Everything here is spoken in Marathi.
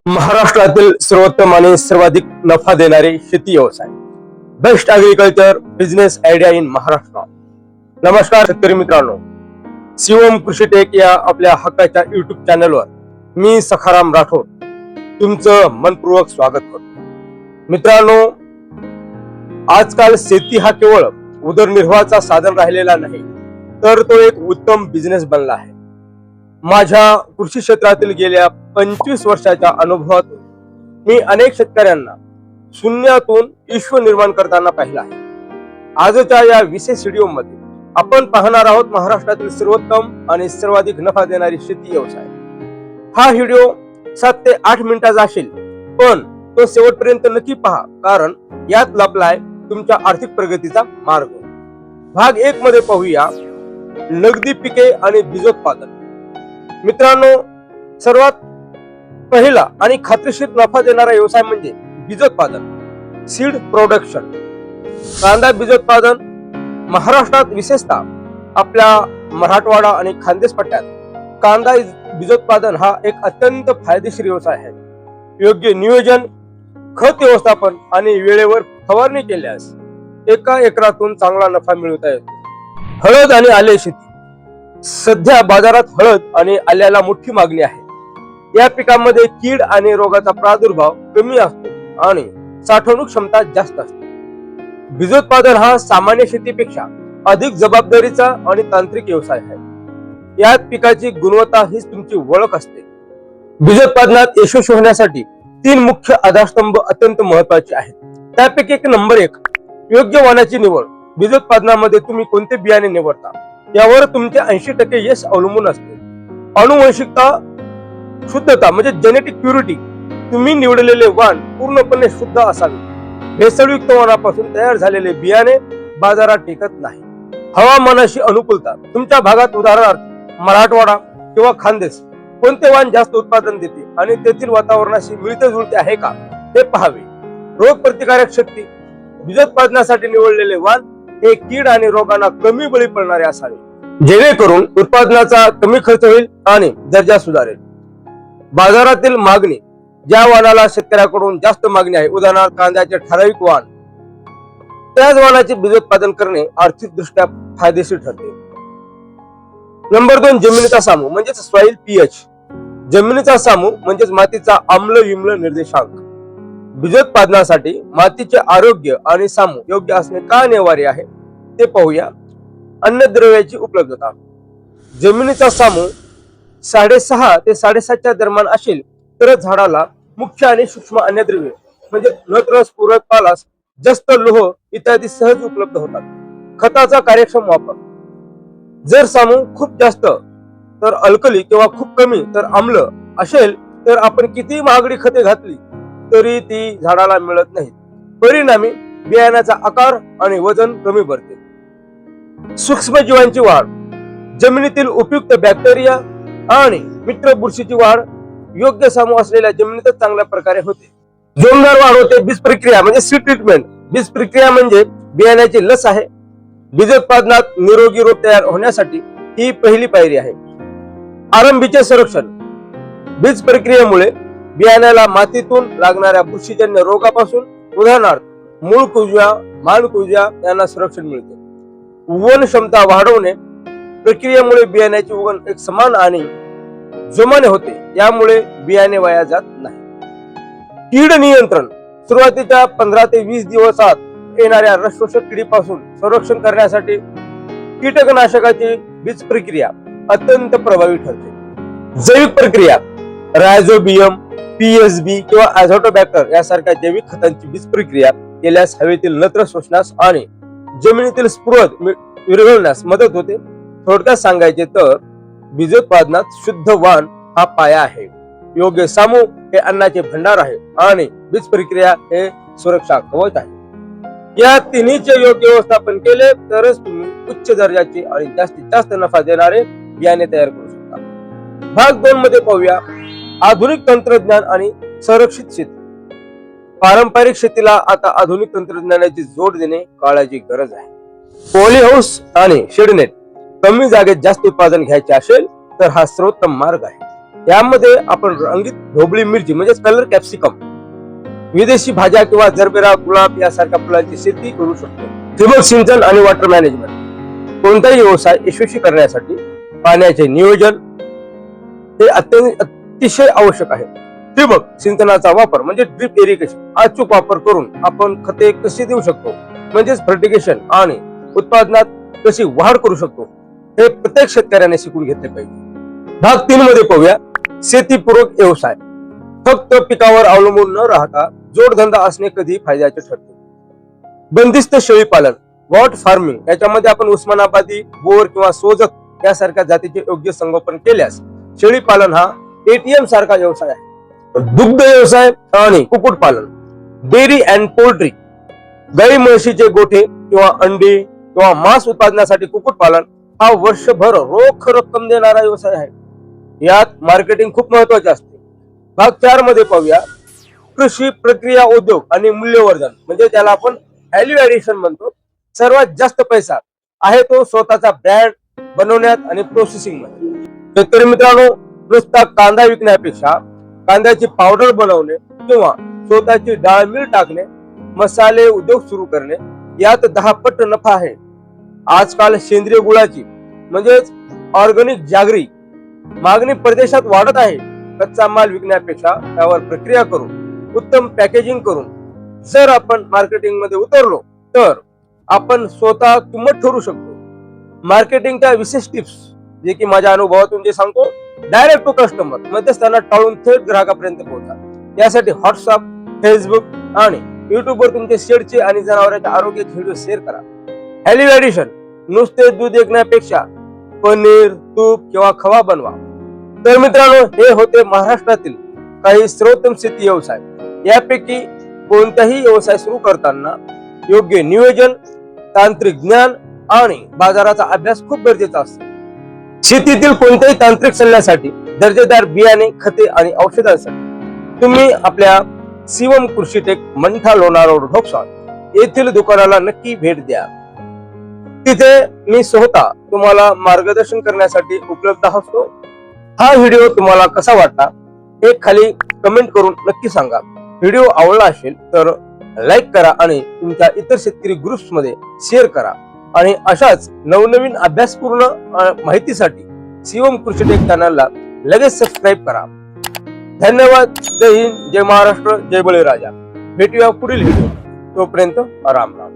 महाराष्ट्रातील सर्वोत्तम आणि सर्वाधिक नफा देणारे शेती व्यवसाय, best agriculture business idea in Maharashtra. नमस्कार शेतकरी मित्रांनो, शिवम कृषी टेक या आपल्या हक्काच्या युट्यूब चॅनलवर मी सखाराम राठोड तुमचं मनपूर्वक स्वागत करतो. मित्रांनो, आजकाल शेती हा केवळ उदरनिर्वाहाचा साधन राहिलेला नाही, तर तो एक उत्तम बिझनेस बनला आहे. माझ्या कृषी क्षेत्रातील गेल्या 25 वर्षाच्या अनुभवातून मी अनेक शेतकऱ्यांना शून्यातून विश्व निर्माण करताना पाहिलं आहे. आजच्या या विशेष व्हिडिओमध्ये आपण पाहणार आहोत महाराष्ट्रातील सर्वोत्तम आणि सर्वाधिक नफा देणारी शेती व्यवसाय. हा व्हिडिओ 7 ते 8 मिनिटाचा असेल, पण तो शेवटपर्यंत नक्की पहा, कारण यात लपलाय तुमच्या आर्थिक प्रगतीचा मार्ग. भाग 1 मध्ये पाहूया नगदी पिके आणि बीजोत्पादन. मित्रांनो, सर्वात पहिला आणि खात्रीशीर नफा देणारा व्यवसाय म्हणजे बीजोत्पादन, सीड प्रोडक्शन. कांदा बीजोत्पादन महाराष्ट्रात, विशेषतः आपल्या मराठवाडा आणि खानदेश पट्ट्यात कांदा बीजोत्पादन हा एक अत्यंत फायदेशीर व्यवसाय आहे. योग्य नियोजन, खत व्यवस्थापन आणि वेळेवर फवारणी केल्यास एका एकरातून चांगला नफा मिळवता येतो. हळद आणि आले शेती. सध्या बाजारात हळद आणि आल्याला मोठी मागणी आहे. या पिकामध्ये कीड आणि रोगाचा प्रादुर्भाव कमी असतो आणि साठवणूक क्षमता जास्त असते. बीजोत्पादन हा सामान्य शेतीपेक्षा अधिक जबाबदारीचा आणि तांत्रिक व्यवसाय आहे. यात पिकाची गुणवत्ता हीच तुमची ओळख असते. बीजोत्पादनात यशस्वी होण्यासाठी 3 मुख्य आधारस्तंभ अत्यंत महत्वाचे आहेत. त्यापैकी नंबर 1, योग्य वाणाची निवड. बीजोत्पादनामध्ये तुम्ही कोणते बियाणे निवडता यावर तुमचे 80% यश अवलंबून असते. अनुवंशिकता, शुद्धता म्हणजे जेनेटिक प्युरिटी. तुम्ही निवडलेले वाण पूर्णपणे शुद्ध असावे. भेसळयुक्त वाणापासून तयार झालेले बियाणे बाजारात टिकत नाही. हवामानाशी अनुकूलता. तुमच्या भागात, उदाहरणार्थ मराठवाडा किंवा खानदेश, कोणते वाण जास्त उत्पादन देते आणि तेथील वातावरणाशी मिळते जुळते आहे का हे पाहावे. रोग प्रतिकारक शक्ती. बीजोत्पादनासाठी निवडलेले वाण हे कीड आणि रोगांना कमी बळी पडणारे असावे, जेणेकरून उत्पादनाचा कमी खर्च होईल आणि दर्जा सुधारेल. बाजारातील मागणी. ज्या वाणाला शेतकऱ्याकडून जास्त मागणी आहे, उदाहरणार्थ कांद्याचे ठराविक वाण, त्याच वाणाचे बीजोत्पादन करणे आर्थिक दृष्ट्या फायदेशीर ठरते. नंबर 2, जमिनीचा सामू म्हणजेच सॉइल पीएच. जमिनीचा सामू म्हणजेच मातीचा आम्ल विम्ल निर्देशांक. बीजोत्पादनासाठी मातीचे आरोग्य आणि सामू योग्य असणे का अनिवार्य आहे ते पाहूया. अन्नद्रव्याची उपलब्धता. जमिनीचा सामू 6.5 ते 7.5च्या दरम्यान असेल तरच झाडाला मुख्य आणि सूक्ष्म अन्नद्रव्ये म्हणजे नत्र, स्फुरद, पालाश, जस्त, लोह इत्यादी सहज उपलब्ध होतात. खताचा कार्यक्षम वापर. जर सामू खूप जास्त तर अल्कली किंवा खूप कमी तर आम्ल असेल तर आपण किती महागडी खते घातली तरी ती झाडाला मिळत नाहीत. परिणामी बियाण्याचा आकार आणि वजन कमी पडते. सूक्ष्म जीवांची वाढ. जमिनीतील उपयुक्त बॅक्टेरिया आणि मित्र बुरशीची वाढ योग्य सामू असलेल्या जमिनीतच चांगल्या प्रकारे होते. जोमदार वाढ होते. बीज प्रक्रिया म्हणजे सीड ट्रीटमेंट. बीज प्रक्रिया म्हणजे बियाण्याची लस आहे. बीजोत्पादनात निरोगी रोप तयार होण्यासाठी ही पहिली पायरी आहे. आरंभीचे संरक्षण. बीज प्रक्रियेमुळे बियाण्याला मातीतून लागणाऱ्या बुरशीजन्य रोगापासून, उदाहरणार्थ मूळ कुजव्या, मान कुजव्या यांना संरक्षण मिळते. उगवण क्षमता वाढवणे. प्रक्रियेमुळे बियाण्याची उगवण एक समान आणि जोमाने होते, यामुळे बियाणे वाया जात नाही. कीड नियंत्रण. सुरुवातीच्या 15 ते 20 दिवसात येणाऱ्या रसशोषक किडीपासून संरक्षण करण्यासाठी कीटकनाशकाची बीज प्रक्रिया अत्यंत प्रभावी ठरते. जैविक प्रक्रिया. रायझोबियम, पीएसबी किंवा अझोटोबॅक्टर यासारख्या जैविक खतांची बीज प्रक्रिया केल्यास हवेतील नत्र शोषण्यास आणि जमिनीतील स्फुरद विरघळण्यास मदत होते. थोडक्यात सांगायचे तर बीजोत्पादनात शुद्ध वाण हा पाया आहे. योग्य सामू हे अन्नाचे भंडार आहे आणि बीज प्रक्रिया हे सुरक्षा कवच आहे. या तिन्हीचे योग्य व्यवस्थापन केले तरच तुम्ही उच्च दर्जाचे आणि जास्तीत जास्त नफा देणारे बियाणे तयार करू शकता. भाग 2 मध्ये पाहूया आधुनिक तंत्रज्ञान आणि संरक्षित शेती. पारंपरिक शेतीला आता आधुनिक तंत्रज्ञानाची जोड देणे काळाची गरज आहे. पॉलीहाऊस आणि शेडनेट. कमी जागेत जास्त उत्पादन घ्यायचे असेल तर हा सर्वोत्तम मार्ग आहे. यामध्ये आपण रंगीत ढोबळी मिरची म्हणजे कलर कॅप्सिकम, विदेशी भाज्या किंवा जरबेरा, गुलाब यासारख्या फुलांची शेती करू शकतो. ठिबक सिंचन आणि वॉटर मॅनेजमेंट. कोणताही व्यवसाय यशस्वी करण्यासाठी पाण्याचे नियोजन हे अतिशय आवश्यक आहे. ठिबक सिंचनाचा वापर म्हणजे ड्रिप इरिगेशन अचूक वापर करून आपण खते कशी देऊ शकतो, म्हणजेच फर्टिगेशन आणि उत्पादनात कशी वाढ करू शकतो, हे प्रत्येक शेतकऱ्याने शिकून घेतले पाहिजे. भाग 3 मध्ये पाहूया शेतीपूरक व्यवसाय. फक्त पिकावर अवलंबून न राहता जोडधंदा असणे कधी फायद्याचे ठरते. बंदिस्त शेळी पालन, गॉट फार्मिंग, याच्यामध्ये आपण उस्मानाबादी, बोर किंवा सोजक यासारख्या जातीचे योग्य संगोपन केल्यास शेळी पालन हा एटीएम सारखा व्यवसाय आहे. दुग्ध व्यवसाय आणि कुक्कुटपालन, डेअरी अँड पोल्ट्री, गाई म्हशीचे गोठे किंवा अंडी किंवा मांस उत्पादनासाठी कुक्कुटपालन हा वर्षभर रोख रक्कम देणारा व्यवसाय आहे. यात मार्केटिंग खूप महत्वाचे असते. भाग 4 मध्ये पाहूया कृषी प्रक्रिया उद्योग आणि मूल्यवर्धन, म्हणजे त्याला आपण व्हॅल्यू ऍडिशन म्हणतो. सर्वात जास्त पैसा आहे तो स्वतःचा ब्रँड बनवण्यात आणि प्रोसेसिंग मध्ये. शेतकरी मित्रांनो, नुसता कांदा विकण्यापेक्षा कांद्याची पावडर बनवणे किंवा स्वतःची डाळ मिल टाकणे, मसाले उद्योग सुरू करणे यात 10 पट नफा आहे. आजकाल सेंद्रिय गुळाची म्हणजेच ऑर्गॅनिक जागरी मागणी परदेशात वाढत आहे. कच्चा माल विकण्यापेक्षा त्यावर प्रक्रिया करून उत्तम पॅकेजिंग करून जर आपण मार्केटिंग मध्ये उतरलो तर आपण स्वतः किंमत ठरवू शकतो. मार्केटिंगच्या विशेष टिप्स जे की माझ्या अनुभवातून जे सांगतो, डायरेक्ट टू कस्टमर, मध्यस्थांना टाळून थेट ग्राहकापर्यंत पोहोचा. यासाठी व्हॉट्सअप, फेसबुक आणि युट्यूबवर तुमचे शेडचे आणि जनावरांच्या आरोग्याचे व्हिडिओ शेअर करा. व्हॅल्यू ऍडिशन, नुसते दूध विकण्यापेक्षा पनीर, तूप किंवा खवा बनवा. तर मित्रांनो, हे होते महाराष्ट्रातील काही सर्वोत्तम शेती व्यवसाय. यापैकी कोणताही व्यवसाय सुरू करताना योग्य नियोजन, तांत्रिक ज्ञान आणि बाजाराचा अभ्यास खूप गरजेचा असतो. शेतीतील कोणत्याही तांत्रिक सल्ल्यासाठी, दर्जेदार बियाणे, खते आणि औषधांसाठी तुम्ही आपल्या शिवम कृषी टेक, मंठा, लोणार रोड, ढोकसाळ येथील दुकानाला नक्की भेट द्या. तिथे मी स्वतः तुम्हाला मार्गदर्शन करण्यासाठी उपलब्ध असतो. हा व्हिडिओ तुम्हाला कसा वाटला हे खाली कमेंट करून नक्की सांगा. व्हिडिओ आवडला असेल तर लाईक करा आणि तुमच्या इतर शेतकरी ग्रुप्स मध्ये शेअर करा. आणि अशाच नवनवीन अभ्यासपूर्ण माहितीसाठी शिवम कृषी टेक चॅनलला लगेच सबस्क्राईब करा. धन्यवाद. जय हिंद, जय महाराष्ट्र, जय बळीराजा. भेटूया पुढील व्हिडिओ. तोपर्यंत राम राम.